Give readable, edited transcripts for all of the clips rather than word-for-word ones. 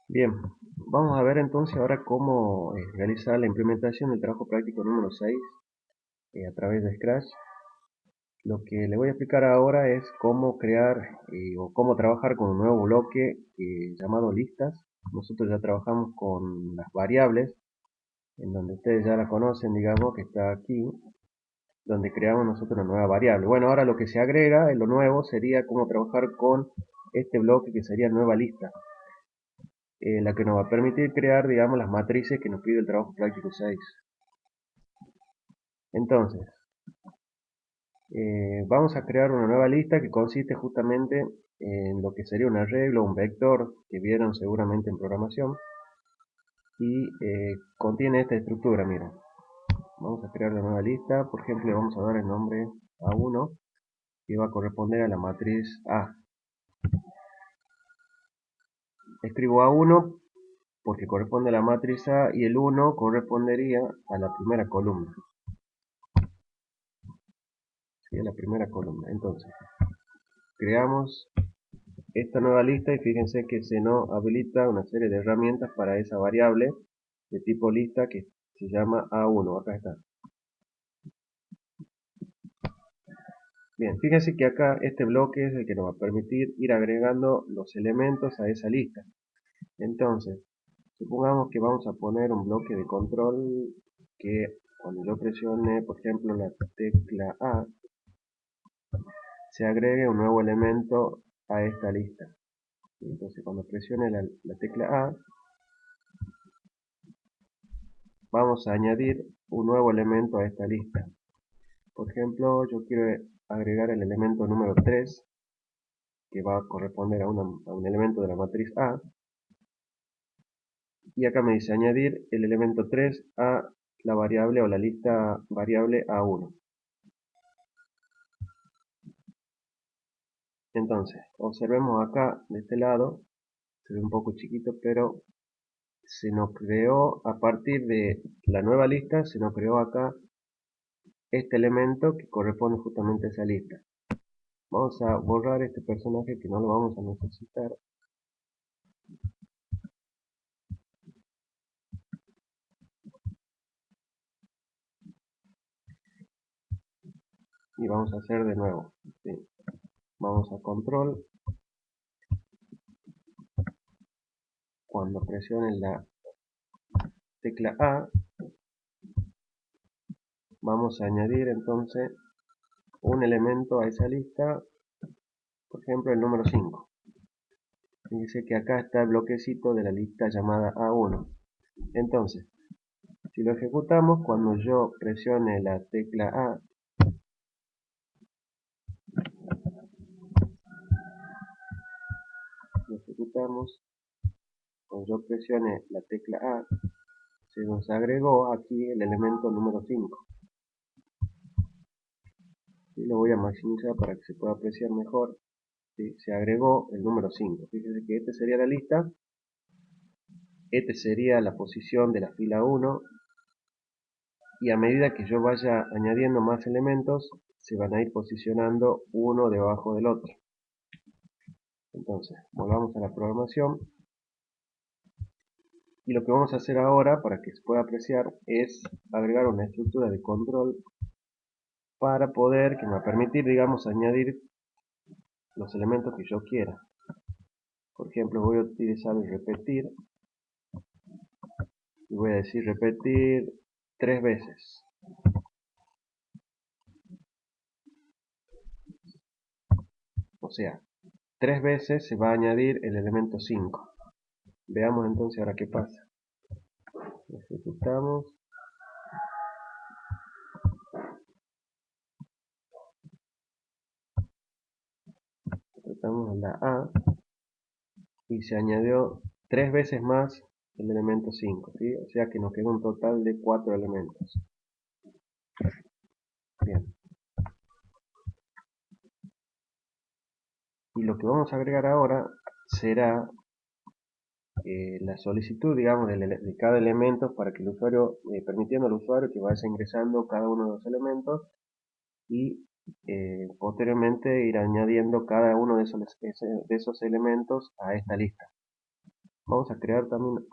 Bien, vamos a ver entonces ahora cómo realizar la implementación del trabajo práctico número 6 a través de Scratch. Lo que le voy a explicar ahora es cómo crear o cómo trabajar con un nuevo bloque llamado listas. Nosotros ya trabajamos con las variables, en donde ustedes ya la conocen, digamos que está aquí, donde creamos nosotros una nueva variable. Bueno, ahora lo que se agrega en lo nuevo sería cómo trabajar con este bloque que sería nueva lista. La que nos va a permitir crear, digamos, las matrices que nos pide el trabajo práctico 6. Entonces, vamos a crear una nueva lista que consiste justamente en lo que sería un arreglo, un vector que vieron seguramente en programación y contiene esta estructura, miren. Vamos a crear una nueva lista, por ejemplo, le vamos a dar el nombre A1 que va a corresponder a la matriz A. Escribo A1 porque corresponde a la matriz A y el 1 correspondería a la primera columna. ¿Sí? A la primera columna. Entonces, creamos esta nueva lista y fíjense que se nos habilita una serie de herramientas para esa variable de tipo lista que se llama A1. Acá está. Bien, fíjense que acá este bloque es el que nos va a permitir ir agregando los elementos a esa lista. Entonces, supongamos que vamos a poner un bloque de control que cuando yo presione, por ejemplo, la tecla A, se agregue un nuevo elemento a esta lista. Entonces, cuando presione la tecla A, vamos a añadir un nuevo elemento a esta lista. Por ejemplo, yo quiero agregar el elemento número 3, que va a corresponder a un elemento de la matriz A. Y acá me dice añadir el elemento 3 a la variable o la lista variable A1. Entonces, observemos acá de este lado, se ve un poco chiquito, pero se nos creó a partir de la nueva lista, se nos creó acá este elemento que corresponde justamente a esa lista. Vamos a borrar este personaje que no lo vamos a necesitar. Y vamos a hacer de nuevo. ¿Sí? Vamos a control. Cuando presione la tecla A, vamos a añadir entonces un elemento a esa lista, por ejemplo el número 5. Fíjense que acá está el bloquecito de la lista llamada A1. Entonces, si lo ejecutamos, cuando yo presione la tecla A, lo ejecutamos, cuando yo presione la tecla A, se nos agregó aquí el elemento número 5. Y lo voy a maximizar para que se pueda apreciar mejor. ¿Sí? Se agregó el número 5. Fíjense que esta sería la lista, esta sería la posición de la fila 1, y a medida que yo vaya añadiendo más elementos, se van a ir posicionando uno debajo del otro. Entonces, volvamos a la programación. Y lo que vamos a hacer ahora, para que se pueda apreciar, es agregar una estructura de control para poder, que me va a permitir, digamos, añadir los elementos que yo quiera. Por ejemplo, voy a utilizar el repetir y voy a decir repetir 3 veces. O sea, 3 veces se va a añadir el elemento 5. Veamos entonces ahora qué pasa. Ejecutamos. Apretamos la A y se añadió 3 veces más el elemento 5, ¿sí? O sea que nos queda un total de 4 elementos. Bien. Y lo que vamos a agregar ahora será la solicitud, digamos, de cada elemento para que el usuario, permitiendo al usuario que vaya ingresando cada uno de los elementos y posteriormente ir añadiendo cada uno de esos elementos a esta lista. vamos a crear también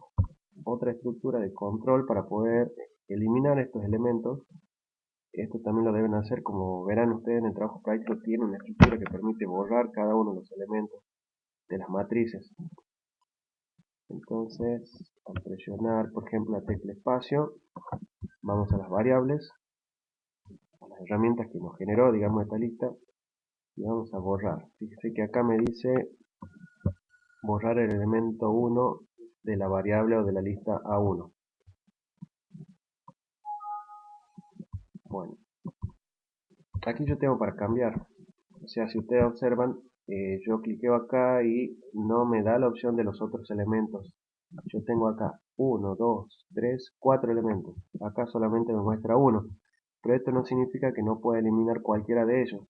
otra estructura de control para poder eliminar estos elementos. Esto también lo deben hacer, como verán ustedes en el trabajo práctico, tiene una estructura que permite borrar cada uno de los elementos de las matrices. Entonces, al presionar, por ejemplo, la tecla espacio, vamos a las variables, a las herramientas que nos generó, digamos, esta lista, y vamos a borrar. Fíjense que acá me dice borrar el elemento 1 de la variable o de la lista A1. Bueno, aquí yo tengo para cambiar. O sea, si ustedes observan, yo cliqueo acá y no me da la opción de los otros elementos. Yo tengo acá 1, 2, 3, 4 elementos. Acá solamente me muestra uno. Pero esto no significa que no pueda eliminar cualquiera de ellos.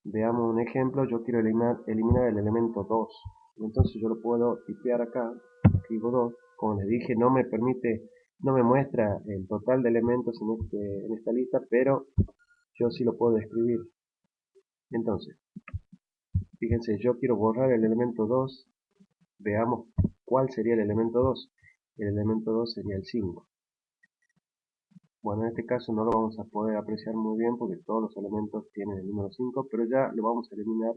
Veamos un ejemplo. Yo quiero eliminar el elemento 2. Entonces yo lo puedo tipear acá. Escribo 2. Como les dije, no me permite, no me muestra el total de elementos en esta lista, pero yo sí lo puedo escribir. Entonces, fíjense, yo quiero borrar el elemento 2. Veamos cuál sería el elemento 2. El elemento 2 sería el 5. Bueno, en este caso no lo vamos a poder apreciar muy bien porque todos los elementos tienen el número 5, pero ya lo vamos a eliminar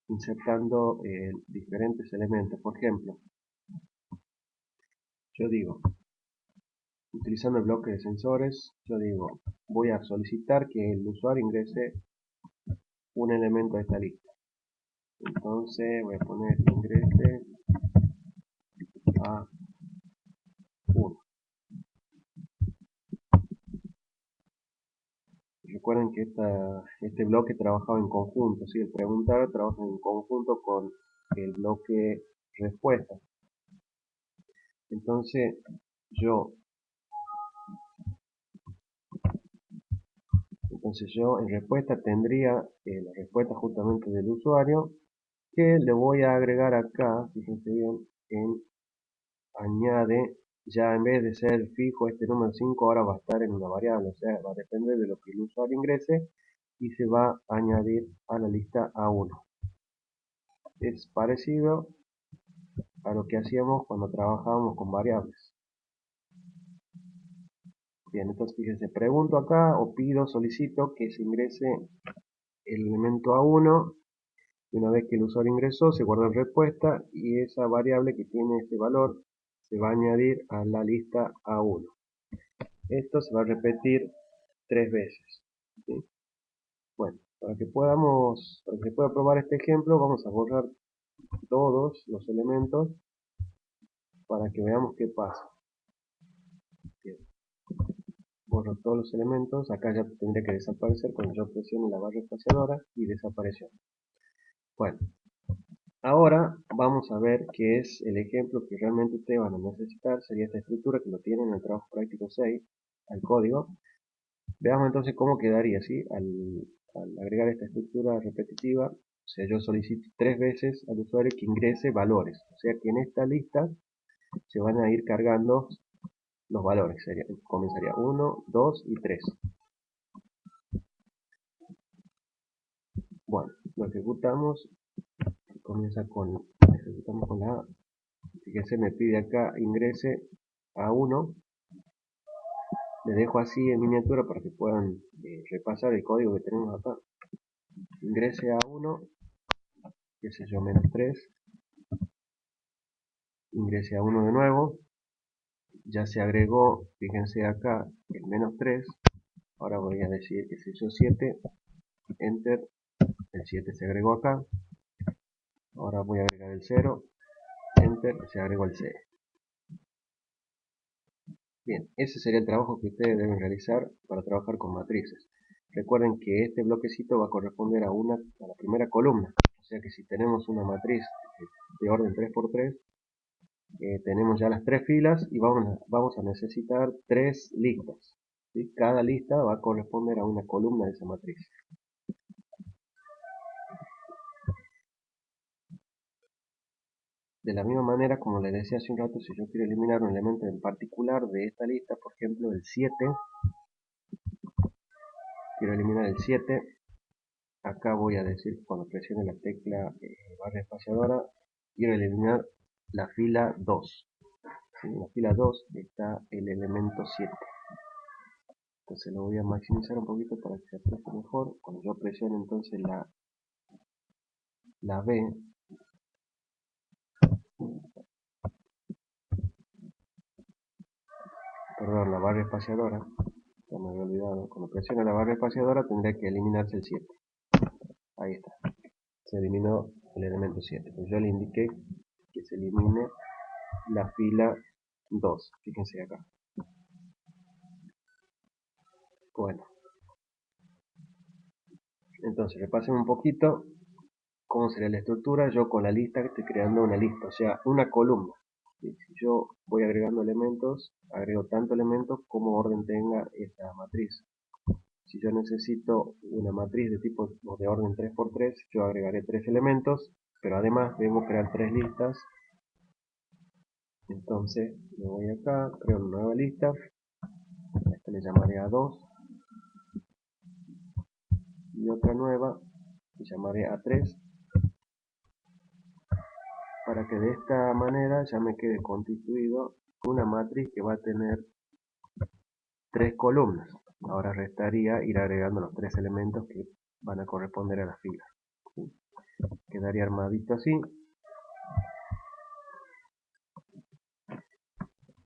insertando diferentes elementos. Por ejemplo, yo digo, utilizando el bloque de sensores, yo digo, voy a solicitar que el usuario ingrese un elemento a esta lista. Entonces voy a poner ingrese a 1. Recuerden que este bloque trabajaba en conjunto, ¿sí? El preguntar trabaja en conjunto con el bloque respuesta. Entonces yo en respuesta tendría la respuesta justamente del usuario, que le voy a agregar acá, fíjense bien, en añade. Ya en vez de ser fijo este número 5, ahora va a estar en una variable, o sea, va a depender de lo que el usuario ingrese y se va a añadir a la lista A1. Es parecido a lo que hacíamos cuando trabajábamos con variables. Bien, entonces fíjense, pregunto acá o pido, solicito que se ingrese el elemento A1. Y una vez que el usuario ingresó, se guarda en respuesta y esa variable que tiene este valor se va a añadir a la lista A1. Esto se va a repetir 3 veces. ¿Sí? Bueno, para que se pueda probar este ejemplo, vamos a borrar todos los elementos para que veamos qué pasa. Bien, borro todos los elementos, acá ya tendría que desaparecer cuando yo presione la barra espaciadora y desapareció. Bueno, ahora vamos a ver qué es el ejemplo que realmente ustedes van a necesitar. Sería esta estructura que lo tienen en el trabajo práctico 6, al código. Veamos entonces cómo quedaría, ¿sí? Al agregar esta estructura repetitiva, o sea, yo solicito 3 veces al usuario que ingrese valores. O sea que en esta lista se van a ir cargando los valores. Comenzaría 1, 2 y 3. Bueno, lo ejecutamos. Ejecutamos con la A. Fíjense, me pide acá ingrese a 1. Les dejo así en miniatura para que puedan repasar el código que tenemos acá. Ingrese a 1, qué sé yo, menos 3. Ingrese a 1 de nuevo. Ya se agregó, fíjense acá, el menos 3. Ahora voy a decir, qué sé yo, 7. Enter. El 7 se agregó acá. Ahora voy a agregar el 0. Enter. Se agregó el 6. Bien, ese sería el trabajo que ustedes deben realizar para trabajar con matrices. Recuerden que este bloquecito va a corresponder a la primera columna. O sea que si tenemos una matriz de orden 3×3, tenemos ya las 3 filas y vamos a necesitar 3 listas. ¿Sí? Cada lista va a corresponder a una columna de esa matriz. De la misma manera, como les decía hace un rato, si yo quiero eliminar un elemento en particular de esta lista, por ejemplo el 7, quiero eliminar el 7, acá voy a decir cuando presione la tecla barra espaciadora, quiero eliminar la fila 2. ¿Sí? En la fila 2 está el elemento 7. Entonces lo voy a maximizar un poquito para que se aprecie mejor. Cuando yo presione entonces la B, perdón, la barra espaciadora, ya me había olvidado, cuando presione la barra espaciadora tendría que eliminarse el 7. Ahí está, se eliminó el elemento 7. Pues yo le indiqué que se elimine la fila 2, fíjense acá. Bueno, entonces repasen un poquito cómo sería la estructura. Yo con la lista estoy creando una lista, o sea, una columna. Si yo voy agregando elementos, agrego tantos elementos como orden tenga esta matriz. Si yo necesito una matriz de tipo de orden 3×3, yo agregaré 3 elementos, pero además debo crear 3 listas. Entonces me voy acá, creo una nueva lista, a esta le llamaré A2, y otra nueva le llamaré A3, para que de esta manera ya me quede constituido una matriz que va a tener 3 columnas. Ahora restaría ir agregando los 3 elementos que van a corresponder a las filas. ¿Sí? Quedaría armadito así.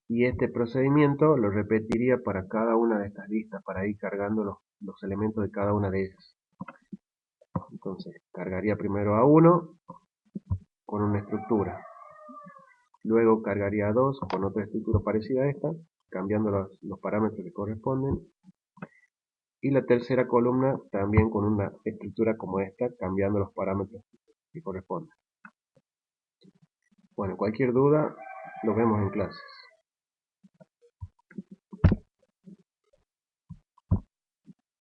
Y este procedimiento lo repetiría para cada una de estas listas, para ir cargando los elementos de cada una de ellas. Entonces, cargaría primero a 1 con una estructura. Luego cargaría a 2 con otra estructura parecida a esta, cambiando los parámetros que corresponden. Y la tercera columna también con una estructura como esta, cambiando los parámetros que corresponden. Bueno, cualquier duda, lo vemos en clases.